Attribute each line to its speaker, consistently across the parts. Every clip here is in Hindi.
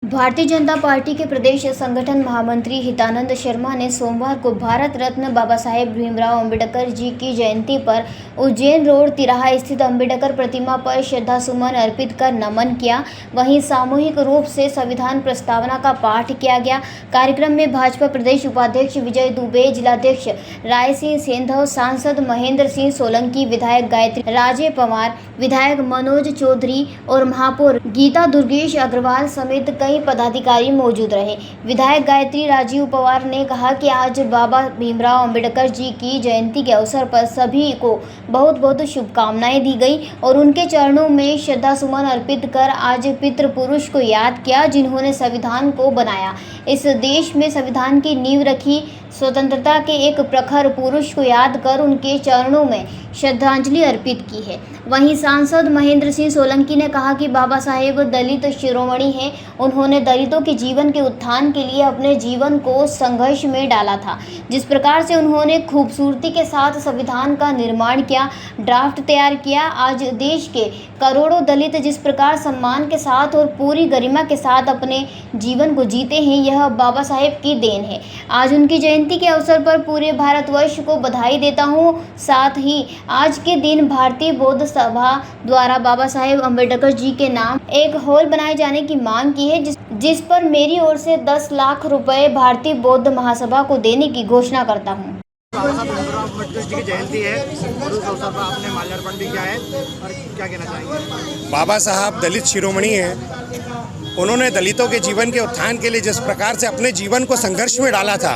Speaker 1: भारतीय जनता पार्टी के प्रदेश संगठन महामंत्री हितानंद शर्मा ने सोमवार को भारत रत्न बाबा साहेब भीमराव अंबेडकर जी की जयंती पर उज्जैन रोड तिराहा स्थित अंबेडकर प्रतिमा पर श्रद्धासुमन अर्पित कर नमन किया। वहीं सामूहिक रूप से संविधान प्रस्तावना का पाठ किया गया। कार्यक्रम में भाजपा प्रदेश उपाध्यक्ष विजय दुबे, जिलाध्यक्ष राय सिंह सेंधव, सांसद महेंद्र सिंह सोलंकी, विधायक गायत्री राजे पवार, विधायक मनोज चौधरी और महापौर गीता दुर्गेश अग्रवाल समेत कई पदाधिकारी मौजूद रहे। विधायक गायत्री राजीव पवार ने कहा कि आज बाबा भीमराव अंबेडकर जी की जयंती के अवसर पर सभी को बहुत बहुत शुभकामनाएं दी गई और उनके चरणों में श्रद्धासुमन अर्पित कर आज पितृपुरुष को याद किया, जिन्होंने संविधान को बनाया, इस देश में संविधान की नींव रखी। स्वतंत्रता के एक प्रखर पुरुष को याद कर उनके चरणों में श्रद्धांजलि अर्पित की है। वहीं सांसद महेंद्र सिंह सोलंकी ने कहा कि बाबा साहेब दलित शिरोमणि हैं। उन्होंने दलितों के जीवन के उत्थान के लिए अपने जीवन को संघर्ष में डाला था। जिस प्रकार से उन्होंने खूबसूरती के साथ संविधान का निर्माण किया, ड्राफ्ट तैयार किया, आज देश के करोड़ों दलित जिस प्रकार सम्मान के साथ और पूरी गरिमा के साथ अपने जीवन को जीते हैं, यह बाबा साहेब की देन है। आज उनकी जयंती के अवसर पर पूरे भारतवर्ष को बधाई देता हूं। साथ ही आज के दिन भारतीय बौद्ध सभा द्वारा बाबा साहेब अम्बेडकर जी के नाम एक हॉल बनाए जाने की मांग की है, जिस पर मेरी ओर से 10 लाख रुपए भारतीय बौद्ध महासभा को देने की घोषणा करता हूं।
Speaker 2: बाबा साहब भीमराव अम्बेडकर जी की जयंती है और उस अवसर पर आपने माल्यार्पण भी किया है और क्या कहना चाहेंगे?
Speaker 3: बाबा साहब दलित शिरोमणि हैं। उन्होंने दलितों के जीवन के उत्थान के लिए जिस प्रकार से अपने जीवन को संघर्ष में डाला था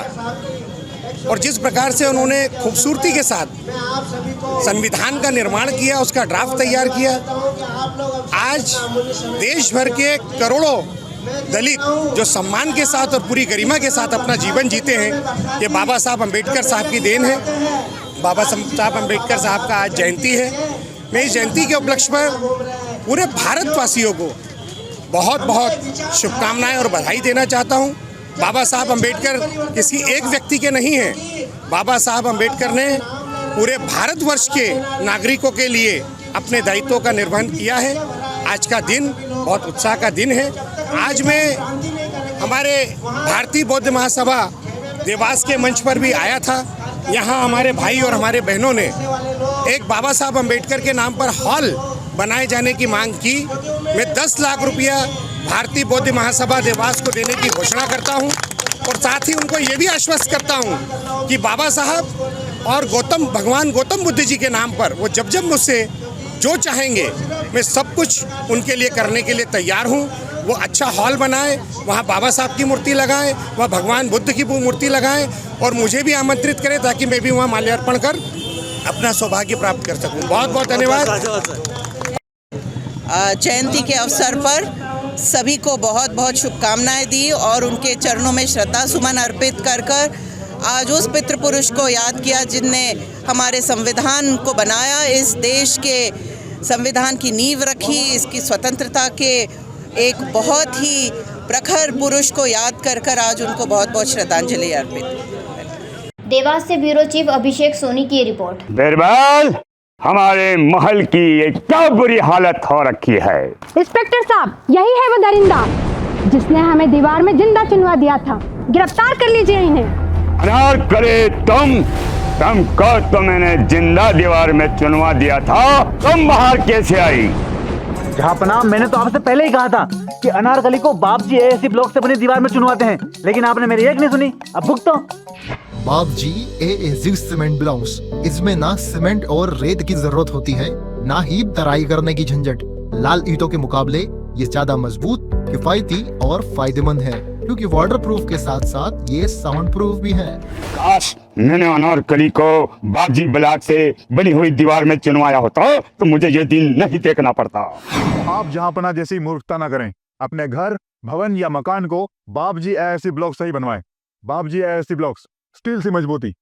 Speaker 3: और जिस प्रकार से उन्होंने खूबसूरती के साथ संविधान का निर्माण किया, उसका ड्राफ्ट तैयार किया, आज देश भर के करोड़ों दलित जो सम्मान के साथ और पूरी गरिमा के साथ अपना जीवन जीते हैं, ये बाबा साहब अम्बेडकर साहब की देन है। बाबा साहब अम्बेडकर साहब का आज जयंती है। मैं इस जयंती के उपलक्ष्य पर पूरे भारतवासियों को बहुत बहुत शुभकामनाएं और बधाई देना चाहता हूं। बाबा साहब अम्बेडकर किसी एक व्यक्ति के नहीं हैं। बाबा साहब अम्बेडकर ने पूरे भारतवर्ष के नागरिकों के लिए अपने दायित्वों का निर्वहन किया है। आज का दिन बहुत उत्साह का दिन है। आज मैं हमारे भारतीय बौद्ध महासभा देवास के मंच पर भी आया था। यहाँ हमारे भाई और हमारे बहनों ने एक बाबा साहब अम्बेडकर के नाम पर हॉल बनाए जाने की मांग की। मैं 10 लाख रुपया भारतीय बौद्ध महासभा देवास को देने की घोषणा करता हूँ और साथ ही उनको ये भी आश्वस्त करता हूँ कि बाबा साहब और भगवान गौतम बुद्ध जी के नाम पर वो जब जब मुझसे जो चाहेंगे, मैं सब कुछ उनके लिए करने के लिए तैयार हूँ। वो अच्छा हॉल बनाए, वहाँ बाबा साहब की मूर्ति लगाएं, वहाँ भगवान बुद्ध की मूर्ति लगाएं और मुझे भी आमंत्रित करें ताकि मैं भी वहाँ माल्यार्पण कर अपना सौभाग्य प्राप्त कर सकूँ। बहुत बहुत धन्यवाद।
Speaker 4: जयंती के अवसर पर सभी को बहुत बहुत शुभकामनाएं दी और उनके चरणों में श्रद्धा सुमन अर्पित कर आज उस पितृपुरुष को याद किया जिनने हमारे संविधान को बनाया, इस देश के संविधान की नींव रखी, इसकी स्वतंत्रता के एक बहुत ही प्रखर पुरुष को याद कर आज उनको बहुत बहुत श्रद्धांजलि अर्पित।
Speaker 1: देवास से ब्यूरो चीफ अभिषेक सोनी की रिपोर्ट।
Speaker 5: बिरबल, हमारे महल की ये क्या बुरी हालत हो रखी है।
Speaker 6: इंस्पेक्टर साहब, यही है वो दरिंदा जिसने हमें दीवार में जिंदा चुनवा दिया था। गिरफ्तार कर लीजिए इन्हें।
Speaker 5: अनार करे तुमको तो मैंने जिंदा दीवार में चुनवा दिया था, तुम बाहर कैसे आई?
Speaker 7: जहापना, मैंने तो आपसे पहले ही कहा था कि अनारकली को बाप जी एएससी ब्लॉक से अपनी दीवार में चुनवाते हैं, लेकिन आपने मेरी एक नहीं सुनी। अब भुगतो।
Speaker 8: बाप जी एएससी सीमेंट ब्लॉक्स, इसमें ना सीमेंट और रेत की जरूरत होती है, ना ही तराई करने की झंझट। लाल ईंटों के मुकाबले ये ज्यादा मजबूत, किफायती और फायदेमंद है, क्योंकि वाटर प्रूफ के साथ साथ ये साउंड प्रूफ भी है।
Speaker 5: काश मैंने अनारकली को बापजी ब्लॉक से बनी हुई दीवार में चुनवाया होता तो मुझे ये दिन नहीं देखना पड़ता।
Speaker 9: आप जहांपना जैसी मूर्खता न करें। अपने घर, भवन या मकान को बापजी एएससी ब्लॉक से ही बनवाएं। बापजी एएससी ब्लॉक्स, स्टील से मजबूती।